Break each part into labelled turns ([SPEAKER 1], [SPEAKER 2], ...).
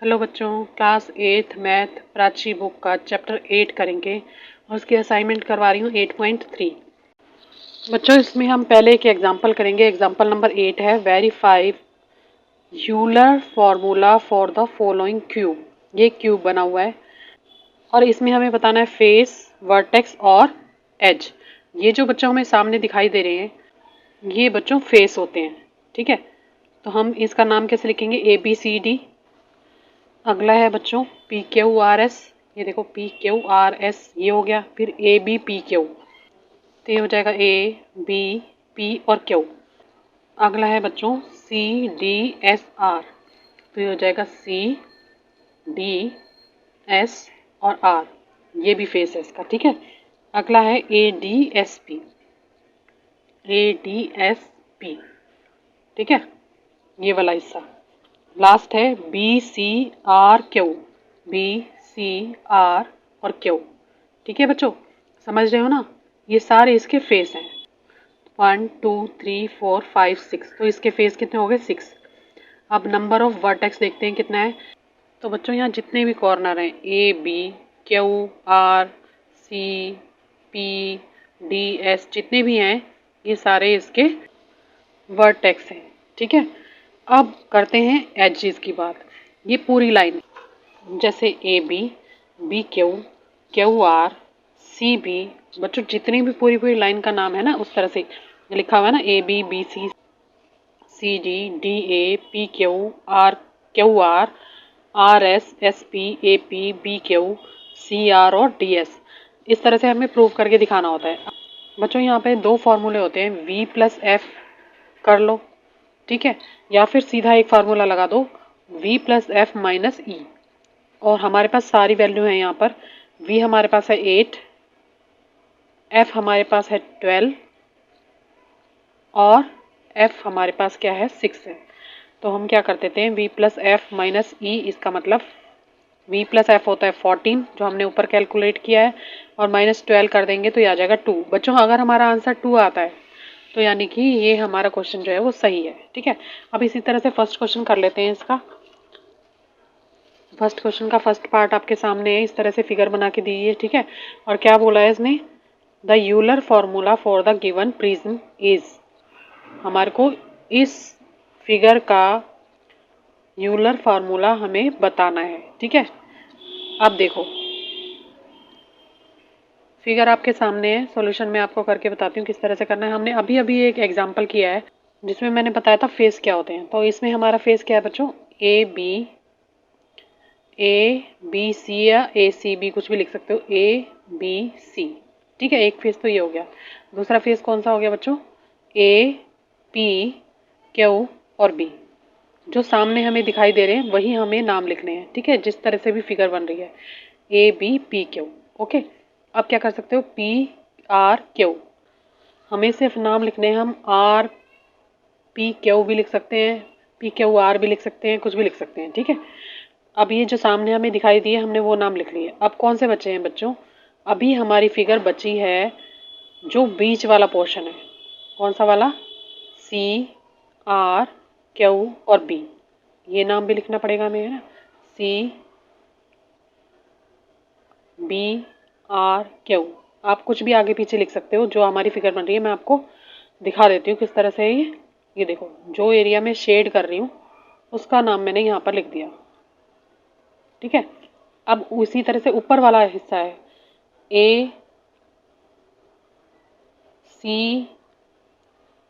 [SPEAKER 1] Hello बच्चों, class 8 math Prachi book का chapter 8 करेंगे और उसकी असाइनमेंट करवा रही हूँ 8.3। बच्चों इसमें हम पहले एक एग्जांपल करेंगे। एग्जांपल नंबर 8 है verify Euler formula for the following cube. ये क्यूब बना हुआ है और इसमें हमें बताना है फेस, वर्टेक्स और एज। ये जो बच्चों हमें सामने दिखाई दे रहे हैं ये बच्चों फेस होते हैं। ठीक है, तो हम इसका नाम कैसे लिखेंगे? ABCD। अगला है बच्चों PQRS। ये देखो PQRS ये हो गया। फिर ABPQ, तो ये हो जाएगा ABP और Q। अगला है बच्चों CDSR, तो ये हो जाएगा CDS और R, ये भी फेस है इसका। ठीक है, अगला है ADSP, ADSP। ठीक है, ये वाला हिस्सा। लास्ट है BCRQ, BCR और Q। ठीक है बच्चों, समझ रहे हो ना? ये सारे इसके फेस हैं। 1 2 3 4 5 6, तो इसके फेस कितने हो गए? 6। अब नंबर ऑफ वर्टेक्स देखते हैं कितना है। तो बच्चों यहाँ जितने भी कॉर्नर हैं ABQRCPDS जितने भी हैं ये सारे इसके वर्टेक्स हैं। ठीक है, अब करते हैं एजेस की बात। ये पूरी लाइन जैसे AB, BQ, QR, CB, बच्चों जितनी भी पूरी पूरी लाइन का नाम है ना उस तरह से लिखा हुआ है ना, ABBC, CD, DA, PQ, QR, RS, SP, AP, BQ, CR और DS। इस तरह से हमें प्रूव करके दिखाना होता है। बच्चों यहाँ पे दो फॉर्मूले होते हैं, V+F कर लो। ठीक है, या फिर सीधा एक फार्मूला लगा दो V+F - E। और हमारे पास सारी वैल्यू है यहाँ पर। V हमारे पास है 8, F हमारे पास है 12 और F हमारे पास क्या है? 6 है। तो हम क्या कर देते हैं V+F - E, इसका मतलब V+F होता है 14 जो हमने ऊपर कैलकुलेट किया है, और -12 कर देंगे तो ये आ जाएगा 2। बच्चों अगर हमारा आंसर 2 आता है तो यानी कि ये हमारा क्वेश्चन जो है वो सही है। ठीक है, अब इसी तरह से फर्स्ट क्वेश्चन कर लेते हैं इसका। फर्स्ट क्वेश्चन का फर्स्ट पार्ट आपके सामने है, इस तरह से फिगर बना के दी है। ठीक है, और क्या बोला है इसने? The Euler formula for the given prism is. हमारे को इस फिगर का यूलर फार्मूला हमें बताना है। ठीक है, अब देखो फिगर आपके सामने है। सॉल्यूशन में आपको करके बताती हूँ किस तरह से करना है। हमने अभी अभी एक एग्जांपल किया है जिसमें मैंने बताया था फेस क्या होते हैं। तो इसमें हमारा फेस क्या है बच्चों? ABC या ACB कुछ भी लिख सकते हो, ABC। ठीक है, एक फेस तो ये हो गया। दूसरा फेस कौन सा हो गया बच्चों? APQ और B। जो सामने हमें दिखाई दे रहे हैं वही हमें नाम लिखने हैं। ठीक है, जिस तरह से भी फिगर बन रही है ABPQ। ओके, अब क्या कर सकते हो? PRQ, हमें सिर्फ नाम लिखने हैं। हम RPQ भी लिख सकते हैं, PQR भी लिख सकते हैं, कुछ भी लिख सकते हैं। ठीक है, अब ये जो सामने हमें दिखाई दिए हमने वो नाम लिख लिए। अब कौन से बचे हैं बच्चों? अभी हमारी फिगर बची है जो बीच वाला पोर्शन है। कौन सा वाला? CRQ और B, ये नाम भी लिखना पड़ेगा हमें, है ना? CBRQ। आप कुछ भी आगे पीछे लिख सकते हो। जो हमारी फिगर बन रही है मैं आपको दिखा देती हूँ किस तरह से। ये देखो, जो एरिया में शेड कर रही हूँ उसका नाम मैंने यहाँ पर लिख दिया। ठीक है, अब उसी तरह से ऊपर वाला हिस्सा है AC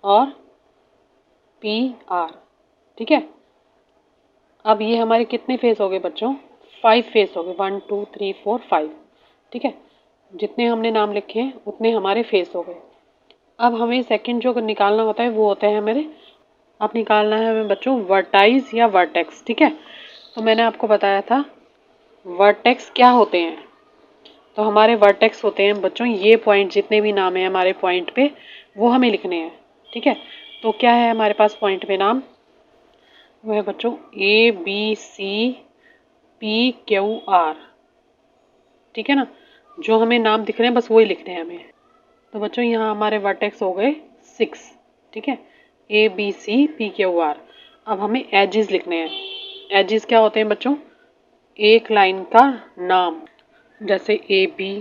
[SPEAKER 1] और PR। ठीक है, अब ये हमारे कितने फेस हो गए बच्चों? 5 फेस हो गए। 1 2 3 4 5। ठीक है, जितने हमने नाम लिखे हैं उतने हमारे फेस हो गए। अब हमें सेकंड जो निकालना होता है वो होता है हमारे, अब निकालना है हमें बच्चों वर्टाइज या वर्टेक्स। ठीक है, तो मैंने आपको बताया था वर्टेक्स क्या होते हैं। तो हमारे वर्टेक्स होते हैं बच्चों ये पॉइंट, जितने भी नाम है हमारे पॉइंट पे वो हमें लिखने हैं। ठीक है, तो क्या है हमारे पास पॉइंट पे नाम? वो है बच्चों ABCPQR। ठीक है ना, जो हमें नाम दिख रहे हैं बस वही लिखने हैं हमें। तो बच्चों यहाँ हमारे वर्टेक्स हो गए 6। ठीक है, ABCPQR। अब हमें एजेस लिखने हैं। एजेस क्या होते हैं बच्चों? एक लाइन का नाम, जैसे ए बी,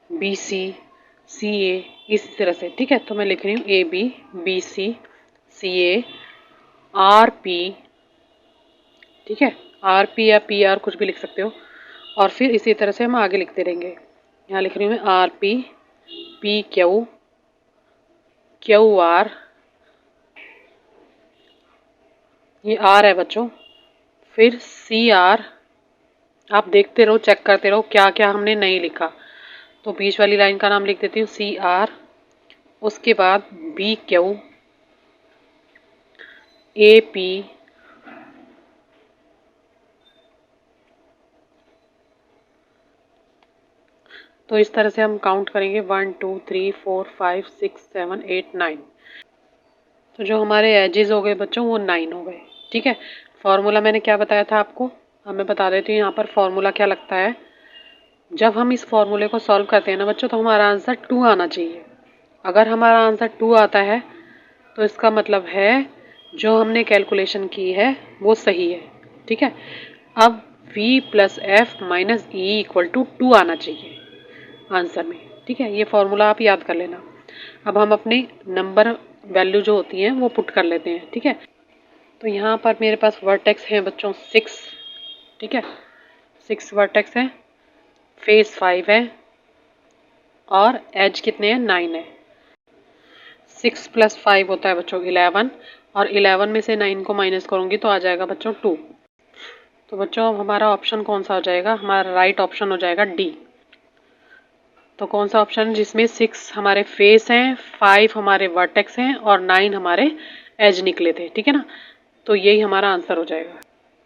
[SPEAKER 1] बी सी, सी ए, इसी तरह से, ठीक है। तो मैं लिख रही हूँ A B, B C A, R P, ठीक है, आर पी या पी आर कुछ भी लिख सकते हो। और फिर इसी तरह से हम आगे लिखते रहेंगे। यहाँ लिख रही हूँ मैं R P, P Q, Q R, ये आर है बच्चों, फिर सी आर। आप देखते रहो, चेक करते रहो क्या क्या हमने नहीं लिखा। तो बीच वाली लाइन का नाम लिख देती हूँ सी आर, उसके बाद बी क्यू, ए पी, तो इस तरह से हम काउंट करेंगे 1 2 3 4 5 6 7 8 9। तो जो हमारे एजेस हो गए बच्चों वो 9 हो गए, ठीक है। फॉर्मूला मैंने क्या बताया था आपको, मैं बता देती हूँ यहाँ पर फॉर्मूला क्या लगता है। जब हम इस फॉर्मूले को सॉल्व करते हैं ना बच्चों, तो हमारा आंसर 2 आना चाहिए। अगर हमारा आंसर 2 आता है तो इसका मतलब है जो हमने कैलकुलेशन की है वो सही है, ठीक है। अब v plus F minus E equal to 2 आना चाहिए आंसर में, ठीक है। ये फॉर्मूला आप याद कर लेना। अब हम अपनी नंबर वैल्यू जो होती हैं वो पुट कर लेते हैं, ठीक है। तो यहाँ पर मेरे पास वर्टेक्स हैं बच्चों 6, ठीक है, 6 वर्टेक्स हैं, फेस 5 है और एज कितने हैं, 9 है। 6 प्लस 5 होता है बच्चों 11, और 11 में से 9 को माइनस करूँगी तो आ जाएगा बच्चों 2। तो बच्चों अब हमारा ऑप्शन कौन सा हो जाएगा, हमारा राइट ऑप्शन हो जाएगा डी। तो कौन सा ऑप्शन जिसमें 6 हमारे फेस हैं, 5 हमारे वर्टेक्स हैं और 9 हमारे एज निकले थे, ठीक है ना। तो यही हमारा आंसर हो जाएगा।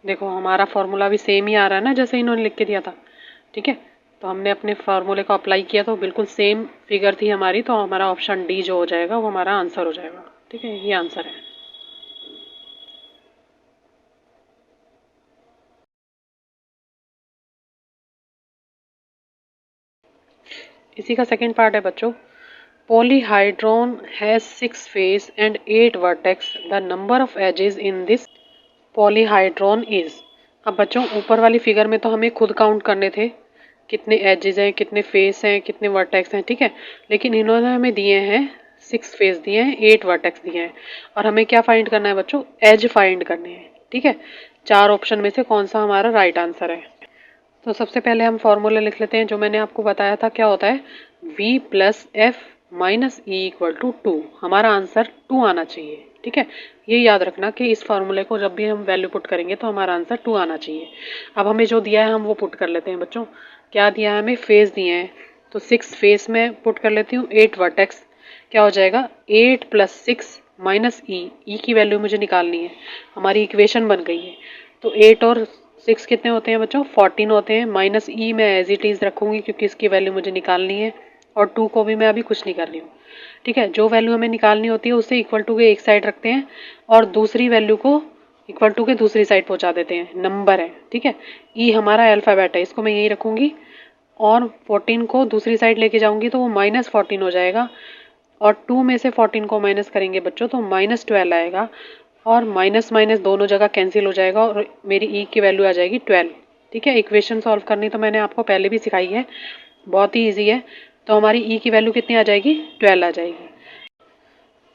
[SPEAKER 1] देखो हमारा फॉर्मूला भी सेम ही आ रहा है ना जैसे इन्होंने लिख के दिया था, ठीक है। तो हमने अपने फार्मूले को अप्लाई किया तो बिल्कुल सेम फिगर थी हमारी, तो हमारा ऑप्शन डी जो हो जाएगा वो हमारा आंसर हो जाएगा, ठीक है। ये आंसर है। इसी का सेकंड पार्ट है बच्चों, polyhedron has 6 face and 8 vertex, the number of edges in this polyhedron is. अब बच्चों ऊपर वाली फिगर में तो हमें खुद काउंट करने थे कितने एजेस हैं, कितने फेस हैं, कितने वर्टेक्स हैं, ठीक है। लेकिन इन्होंने हमें दिए हैं 6 फेस दिए हैं, 8 वर्टेक्स दिए हैं, और हमें क्या फाइंड करना है बच्चों, एज फाइंड करने हैं, ठीक है। 4 ऑप्शन में से कौन सा हमारा राइट आंसर है। तो सबसे पहले हम फॉर्मूला लिख लेते हैं जो मैंने आपको बताया था, क्या होता है v plus F minus E equal to 2। हमारा आंसर 2 आना चाहिए, ठीक है। ये याद रखना कि इस फार्मूले को जब भी हम वैल्यू पुट करेंगे तो हमारा आंसर 2 आना चाहिए। अब हमें जो दिया है हम वो पुट कर लेते हैं बच्चों। क्या दिया है हमें, फेस दिए हैं, तो 6 फेस में पुट कर लेती हूँ, 8 वर्टेक्स, क्या हो जाएगा 8 प्लस 6 माइनस ई की वैल्यू मुझे निकालनी है, हमारी इक्वेशन बन गई है। तो 8 और 6 कितने होते हैं बच्चों, 14 होते हैं, माइनस ई मैं एज इट इज़ रखूँगी क्योंकि इसकी वैल्यू मुझे निकालनी है, और 2 को भी मैं अभी कुछ नहीं कर रही हूँ, ठीक है। जो वैल्यू हमें निकालनी होती है उसे इक्वल टू के एक साइड रखते हैं और दूसरी वैल्यू को इक्वल टू के दूसरी साइड पहुँचा देते हैं, नंबर है, ठीक है। ई हमारा अल्फ़ाबेट है, इसको मैं यही रखूँगी, और 14 को दूसरी साइड लेके जाऊँगी तो वो माइनस 14 हो जाएगा, और 2 में से 14 को माइनस करेंगे बच्चों तो माइनस 12 आएगा, और माइनस माइनस दोनों जगह कैंसिल हो जाएगा और मेरी ई की वैल्यू आ जाएगी 12, ठीक है। इक्वेशन सॉल्व करनी तो मैंने आपको पहले भी सिखाई है, बहुत ही ईजी है। तो हमारी ई की वैल्यू कितनी आ जाएगी, 12 आ जाएगी।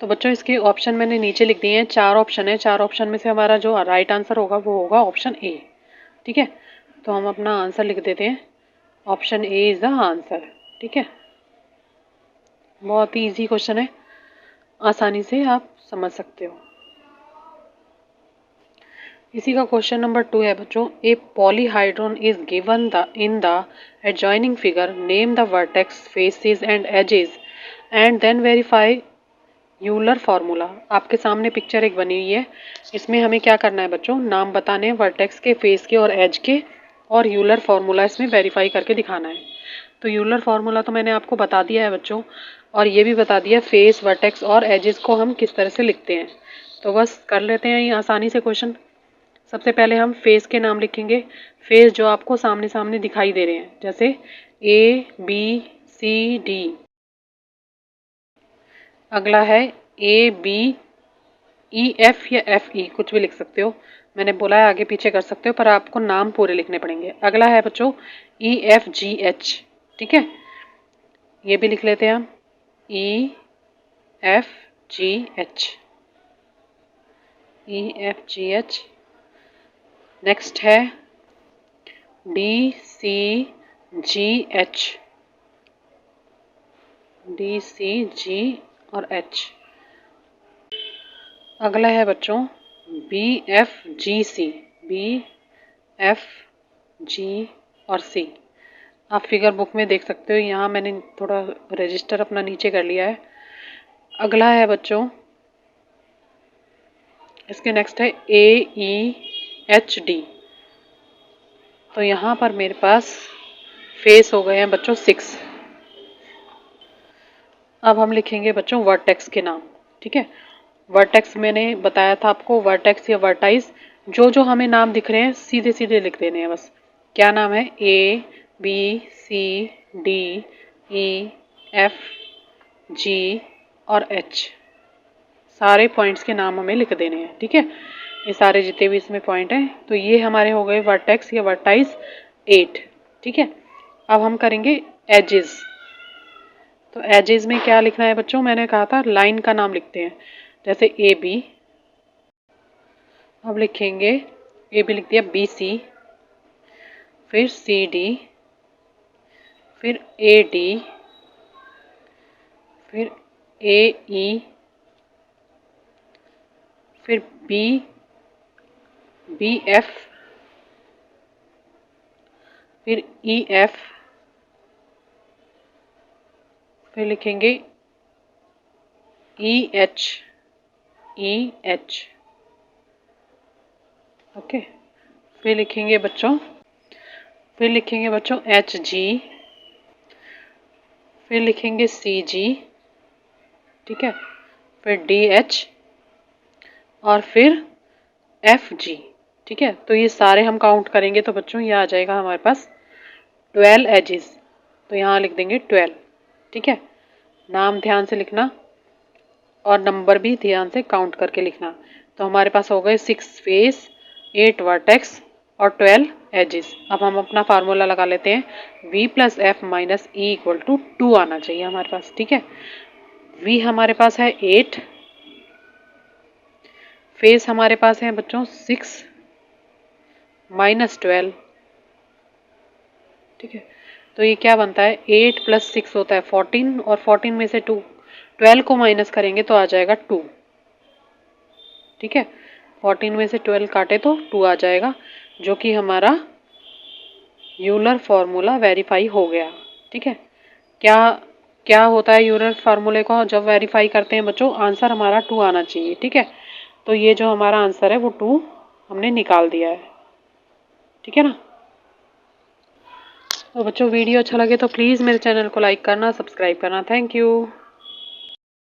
[SPEAKER 1] तो बच्चों इसके ऑप्शन मैंने नीचे लिख दिए हैं, 4 ऑप्शन है, 4 ऑप्शन में से हमारा जो राइट आंसर होगा वो होगा ऑप्शन ए, ठीक है। तो हम अपना आंसर लिख देते हैं, option A is the answer, ठीक है। बहुत ही ईजी क्वेश्चन है, आसानी से आप समझ सकते हो। इसी का क्वेश्चन नंबर 2 है बच्चों, a polyhedron is given the in the adjoining figure, name the vertex faces and edges and then verify Euler formula. आपके सामने पिक्चर एक बनी हुई है, इसमें हमें क्या करना है बच्चों, नाम बताने हैं वर्टेक्स के, फेस के और एज के, और यूलर फार्मूला इसमें वेरीफाई करके दिखाना है। तो यूलर फार्मूला तो मैंने आपको बता दिया है बच्चों, और ये भी बता दिया फेस, वर्टेक्स और एजेस को हम किस तरह से लिखते हैं। तो बस कर लेते हैं ये आसानी से क्वेश्चन। सबसे पहले हम फेस के नाम लिखेंगे, फेस जो आपको सामने सामने दिखाई दे रहे हैं, जैसे ए बी सी डी। अगला है ए बी ई एफ या एफ ई कुछ भी लिख सकते हो, मैंने बोला है आगे पीछे कर सकते हो, पर आपको नाम पूरे लिखने पड़ेंगे। अगला है बच्चों EFGH, ठीक है, ये भी लिख लेते हैं हम, EFGH, EFGH। नेक्स्ट है DCGH, DCG और H। अगला है बच्चों BFGC, BFG और C। आप फिगर बुक में देख सकते हो, यहाँ मैंने थोड़ा रजिस्टर अपना नीचे कर लिया है। अगला है बच्चों, इसके नेक्स्ट है AEHD। तो यहाँ पर मेरे पास फेस हो गए हैं बच्चों 6। अब हम लिखेंगे बच्चों वर्टेक्स के नाम, ठीक है। वर्टेक्स मैंने बताया था आपको, वर्टेक्स या वर्टाइज, जो जो हमें नाम दिख रहे हैं सीधे सीधे लिख देने हैं बस। क्या नाम है, ABCDEF G और H, सारे पॉइंट्स के नाम हमें लिख देने हैं, ठीक है। ये सारे जितने भी इसमें पॉइंट हैं, तो ये हमारे हो गए वर्टेक्स या वर्टाइज 8, ठीक है। अब हम करेंगे एजेस। तो एजेस में क्या लिखना है बच्चों, मैंने कहा था लाइन का नाम लिखते हैं, जैसे AB। अब लिखेंगे AB लिख दिया, BC, फिर CD, फिर AD, फिर AE, फिर BF, फिर EF, फिर लिखेंगे EH, ओके। फिर लिखेंगे बच्चों HG, फिर लिखेंगे CG, ठीक है, फिर DH और फिर FG, ठीक है। तो ये सारे हम काउंट करेंगे तो बच्चों ये आ जाएगा हमारे पास 12 एजेस। तो यहाँ लिख देंगे 12, ठीक है। नाम ध्यान से लिखना और नंबर भी ध्यान से काउंट करके लिखना। तो हमारे पास हो गए 6 फेस, 8 वर्टेक्स और 12 एजेस। अब हम अपना फार्मूला लगा लेते हैं, V + F - E = 2 आना चाहिए हमारे पास, ठीक है। V हमारे पास है 8, फेस हमारे पास है बच्चों 6 - 12, ठीक है। तो ये क्या बनता है, 8 + 6 होता है 14, और 14 में से 12 को माइनस करेंगे तो आ जाएगा 2, ठीक है। 14 में से 12 काटे तो 2 आ जाएगा, जो कि हमारा यूलर फार्मूला वेरीफाई हो गया, ठीक है। क्या क्या होता है यूलर फार्मूले को जब वेरीफाई करते हैं बच्चों, आंसर हमारा 2 आना चाहिए, ठीक है। तो ये जो हमारा आंसर है वो 2 हमने निकाल दिया है, ठीक है ना। तो बच्चों वीडियो अच्छा लगे तो प्लीज़ मेरे चैनल को लाइक करना, सब्सक्राइब करना। Thank you.